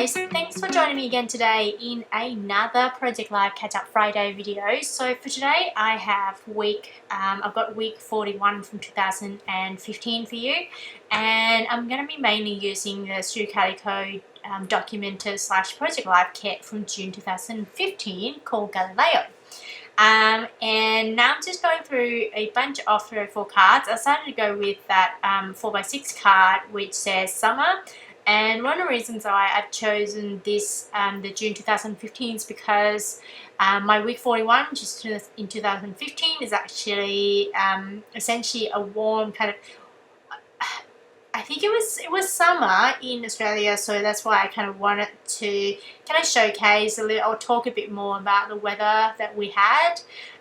guys, thanks for joining me again today in another Project Live Catch Up Friday video. So for today I have I've got week 41 from 2015 for you, and I'm going to be mainly using the Calico Documenter / Project Live kit from June 2015 called Galileo. And now I'm just going through a bunch of 304 cards. I decided to go with that 4x6 card which says summer. And one of the reasons why I've chosen this, the June 2015, is because my week 41, which is in 2015, is actually essentially a warm kind of, I think it was summer in Australia, so that's why I kind of wanted to kind of showcase a little, or talk a bit more about the weather that we had.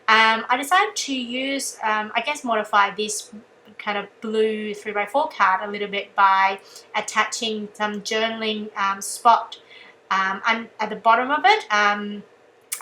I decided to use, I guess, modify this kind of blue 3x4 card a little bit by attaching some journaling spot at the bottom of it. I'm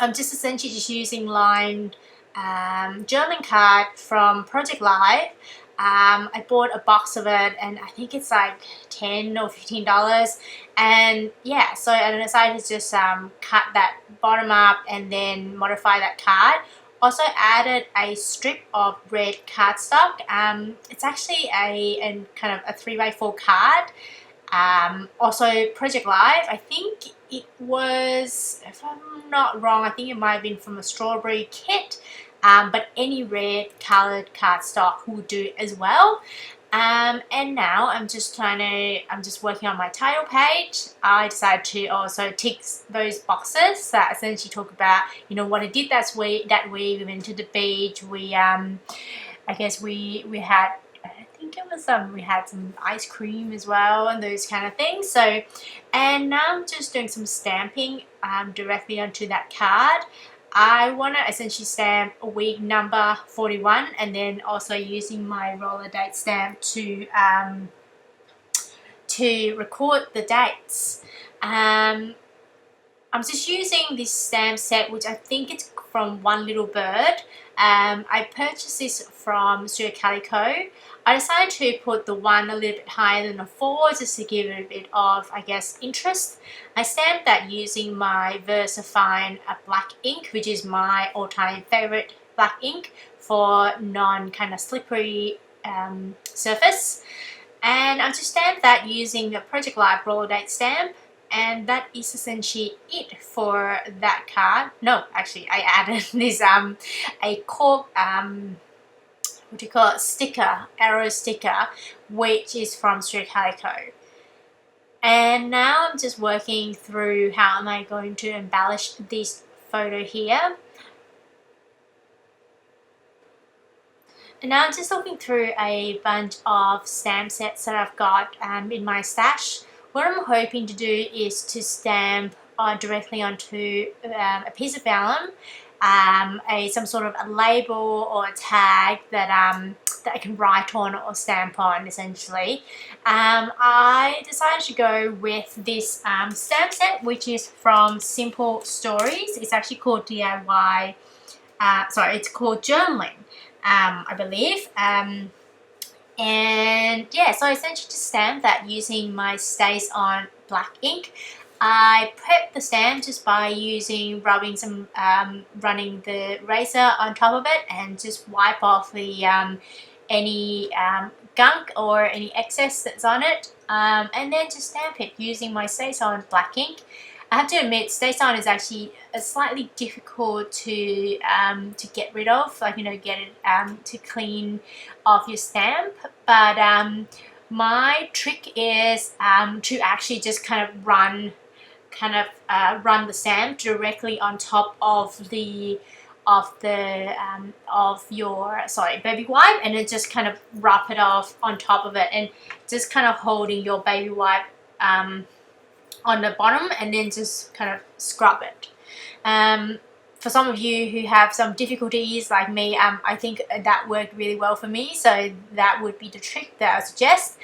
just essentially just using lined journaling card from Project Live. I bought a box of it and I think it's like $10 or $15, and yeah, so I decided to just cut that bottom up and then modify that card. Also added a strip of red cardstock. It's actually a kind of a 3x4 card. Also Project Live, I think it was, if I'm not wrong, I think it might have been from a strawberry kit. But any red colored cardstock will do as well. And now I'm just working on my title page. I decided to also tick those boxes that essentially talk about, you know, what I did that week. We went to the beach. I guess we had, I think it was we had some ice cream as well and those kind of things. So, and now I'm just doing some stamping directly onto that card. I want to essentially stamp week number 41 and then also using my roller date stamp to record the dates. I'm just using this stamp set, which I think it's from One Little Bird. I purchased this from Calico. I decided to put the 1 a little bit higher than the 4 just to give it a bit of, I guess, interest. I stamped that using my VersaFine black ink, which is my all-time favorite black ink for non-kind of slippery surface. And I just stamped that using the Project Live roller date stamp. And that is essentially it for that card. No, actually, I added this a cork what do you call it, sticker, arrow sticker, which is from Calico. And now I'm just working through how am I going to embellish this photo here. And now I'm just looking through a bunch of stamp sets that I've got in my stash. What I'm hoping to do is to stamp directly onto a piece of vellum, some sort of a label or a tag that I can write on or stamp on, essentially. I decided to go with this stamp set, which is from Simple Stories. It's actually called DIY, it's called Journaling, I believe. And yeah, so I essentially just stamped that using my Stays On black ink. I prepped the stamp just by rubbing running the razor on top of it and just wipe off the any gunk or any excess that's on it, and then just stamp it using my Stays On black ink. I have to admit, Stays On is actually slightly difficult to get rid of, like, you know, get it to clean off your stamp. But my trick is to actually just kind of run the stamp directly on top of your baby wipe, and then just kind of rub it off on top of it, and just kind of holding your baby wipe on the bottom, and then just kind of scrub it. For some of you who have some difficulties like me, I think that worked really well for me, so that would be the trick that I suggest.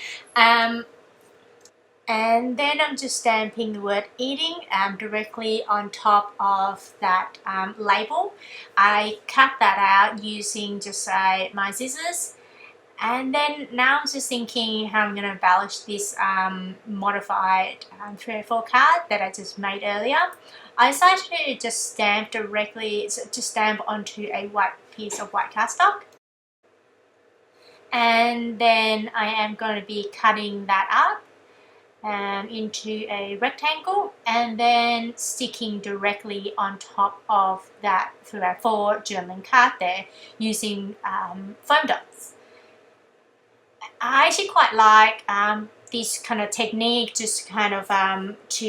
And then I'm just stamping the word eating directly on top of that label. I cut that out using just my scissors, And then now I'm just thinking how I'm going to embellish this modified 304 card that I just made earlier. I decided to just stamp directly, to stamp onto a white piece of white cardstock. And then I am going to be cutting that up into a rectangle and then sticking directly on top of that 304 journaling card there using foam dots. I actually quite like this kind of technique, just kind of to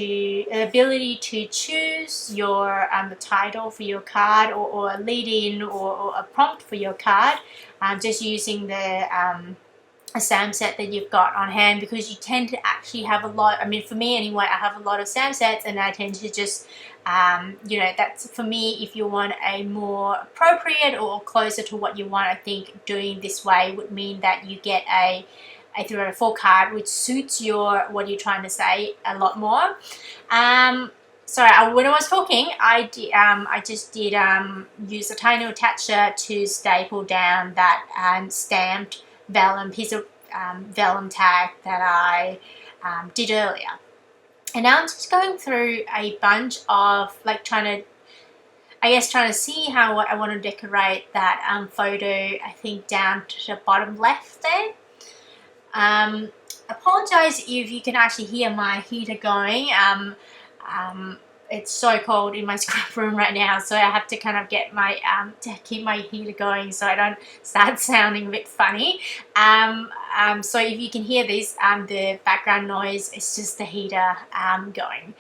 the ability to choose your the title for your card, or a lead-in, or a prompt for your card, just using the a stamp set that you've got on hand, because you tend to actually have a lot. I mean, for me anyway, I have a lot of stamp sets, and I tend to just you know, that's for me. If you want a more appropriate or closer to what you want, I think doing this way would mean that you get a 304 card which suits your what you're trying to say a lot more. Sorry, when I was talking, I just did use a tiny attacher to staple down that stamped vellum piece of vellum tag that I did earlier. And now I'm just going through a bunch of like trying to see how I want to decorate that photo, I think down to the bottom left there. Apologize if you can actually hear my heater going. It's so cold in my scrub room right now, so I have to kind of get my to keep my heater going so I don't start sounding a bit funny. So if you can hear this, the background noise, it's just the heater going.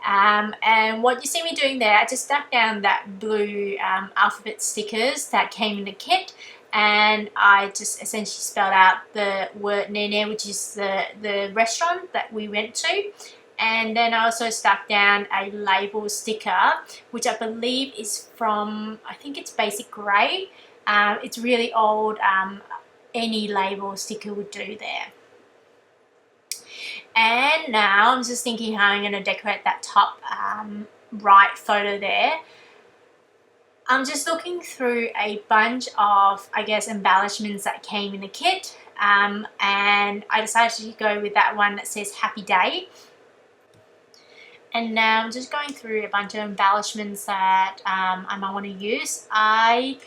And what you see me doing there, I just stuck down that blue alphabet stickers that came in the kit, and I just essentially spelled out the word Nene, which is the restaurant that we went to. And then I also stuck down a label sticker, which I believe is from, I think it's Basic Grey. It's really old. Any label sticker would do there. And now I'm just thinking how I'm going to decorate that top right photo there. I'm just looking through a bunch of, I guess, embellishments that came in the kit. And I decided to go with that one that says Happy Day. And now I'm just going through a bunch of embellishments that I might want to use. I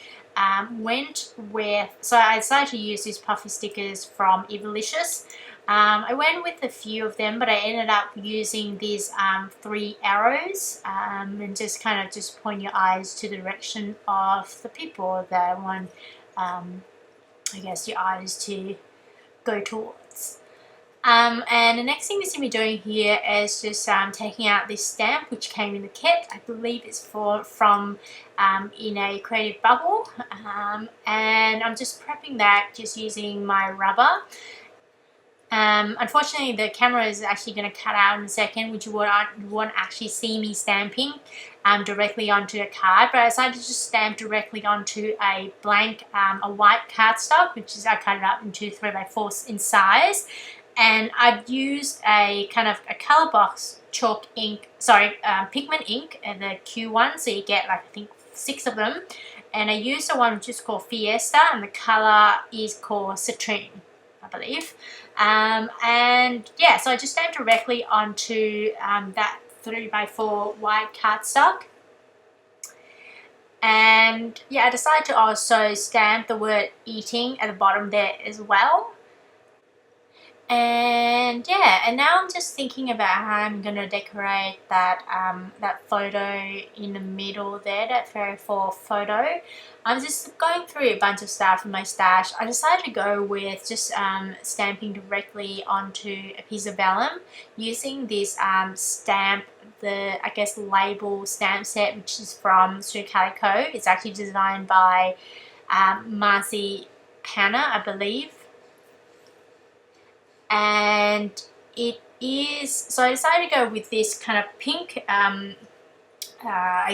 decided to use these puffy stickers from Evilicious. I went with a few of them, but I ended up using these 3 arrows and just kind of just point your eyes to the direction of the people that I want, I guess, your eyes to go towards. And the next thing we see me doing here is just taking out this stamp which came in the kit. I believe it's from In a Creative Bubble, and I'm just prepping that just using my rubber. Unfortunately, the camera is actually going to cut out in a second, which you won't actually see me stamping directly onto a card, but I decided to just stamp directly onto a blank, a white cardstock, which is I cut it up into 3x4 in size. And I've used a kind of a color box chalk ink, pigment ink, the Q1, so you get like I think 6 of them. And I used the one which is called Fiesta, and the color is called Citrine, I believe. And yeah, so I just stamped directly onto that 3x4 white cardstock. And yeah, I decided to also stamp the word eating at the bottom there as well. And yeah, and now I'm just thinking about how I'm going to decorate that that photo in the middle there, that 304 photo. I'm just going through a bunch of stuff in my stash. I decided to go with just stamping directly onto a piece of vellum using this stamp, I guess label stamp set, which is from Calico. It's actually designed by Marcy Hannah, I believe. And it is, so I decided to go with this kind of pink, I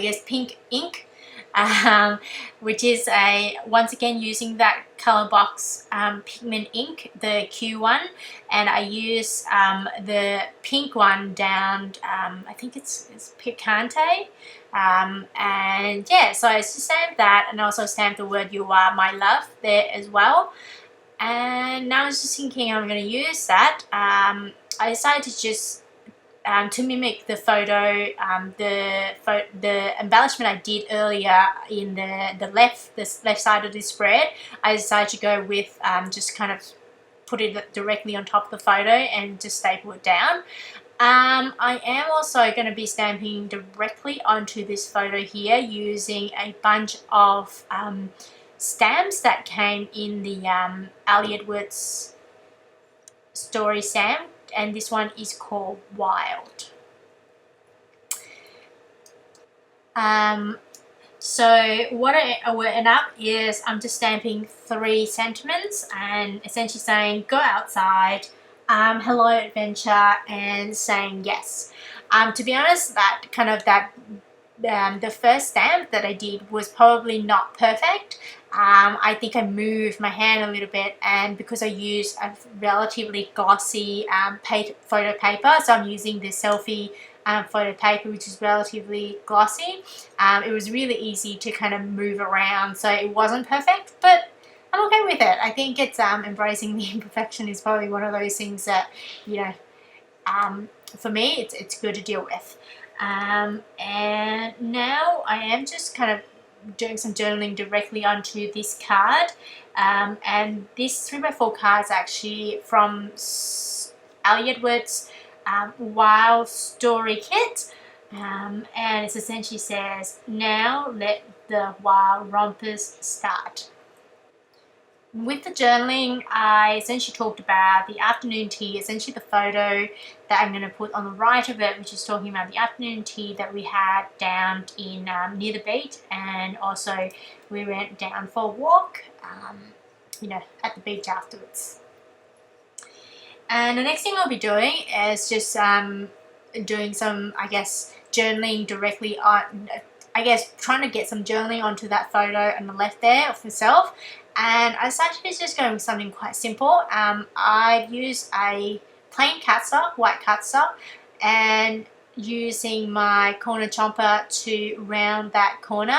guess pink ink, which is once again using that color box pigment ink, the Q1, and I use the pink one down, I think it's Picante, and yeah, so I just stamped that, and also stamped the word "You Are My Love" there as well. And now I was just thinking how I'm going to use that. I decided to just to mimic the photo, the embellishment I did earlier in the left side of this spread. I decided to go with just kind of put it directly on top of the photo and just staple it down. I am also going to be stamping directly onto this photo here using a bunch of stamps that came in the Ali Edwards story stamp, and this one is called Wild. So what I went up is I'm just stamping 3 sentiments and essentially saying go outside, hello adventure, and saying yes. To be honest, that kind of the first stamp that I did was probably not perfect. I think I moved my hand a little bit, and because I used a relatively glossy photo paper, so I'm using the selfie photo paper, which is relatively glossy, it was really easy to kind of move around, so it wasn't perfect, but I'm okay with it. I think it's embracing the imperfection is probably one of those things that, you know, for me it's good to deal with. And now I am just kind of doing some journaling directly onto this card, and this 3x4 card is actually from Ali Edwards Wild Story Kit, and it essentially says, now let the wild rompers start. With the journaling, I essentially talked about the afternoon tea, essentially the photo that I'm going to put on the right of it, which is talking about the afternoon tea that we had down in near the beach, and also we went down for a walk, you know, at the beach afterwards. And the next thing I'll be doing is just doing some, I guess, journaling directly on, I guess, trying to get some journaling onto that photo on the left there of myself. And I decided to just go with something quite simple. I've used a plain cardstock, white cardstock, and using my corner chomper to round that corner.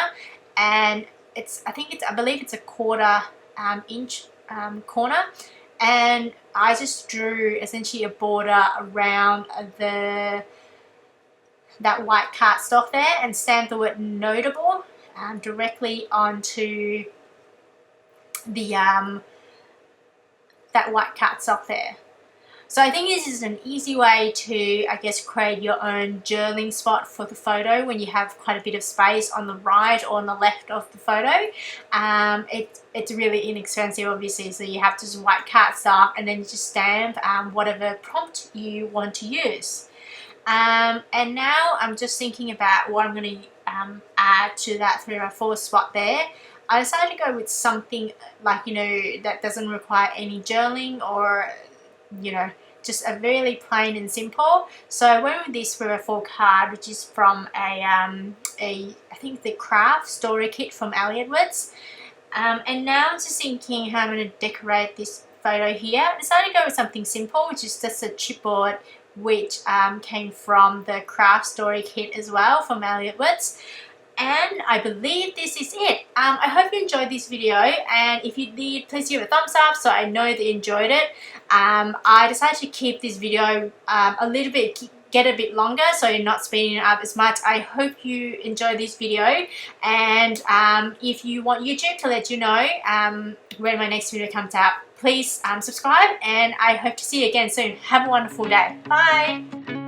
And I believe it's a 1/4 inch corner. And I just drew essentially a border around that white cardstock there and stamped the word notable directly onto the that white cardstock there. So I think this is an easy way to, I guess, create your own journaling spot for the photo when you have quite a bit of space on the right or on the left of the photo. It's really inexpensive, obviously, so you have just white cardstock and then you just stamp whatever prompt you want to use. And now I'm just thinking about what I'm going to add to that 3x4 spot there. I decided to go with something like, you know, that doesn't require any journaling, or, you know, just a really plain and simple. So I went with this 3x4 card, which is from I think the craft story kit from Ali Edwards. And now I'm just thinking how I'm going to decorate this photo here. I decided to go with something simple, which is just a chipboard, which came from the craft story kit as well from Ali Edwards. And I believe this is it. I hope you enjoyed this video, and if you did, please give it a thumbs up so I know that you enjoyed it. I decided to keep this video a little bit, get a bit longer, so you're not speeding it up as much. I hope you enjoyed this video, and if you want YouTube to let you know when my next video comes out, please subscribe, and I hope to see you again soon. Have a wonderful day. Bye!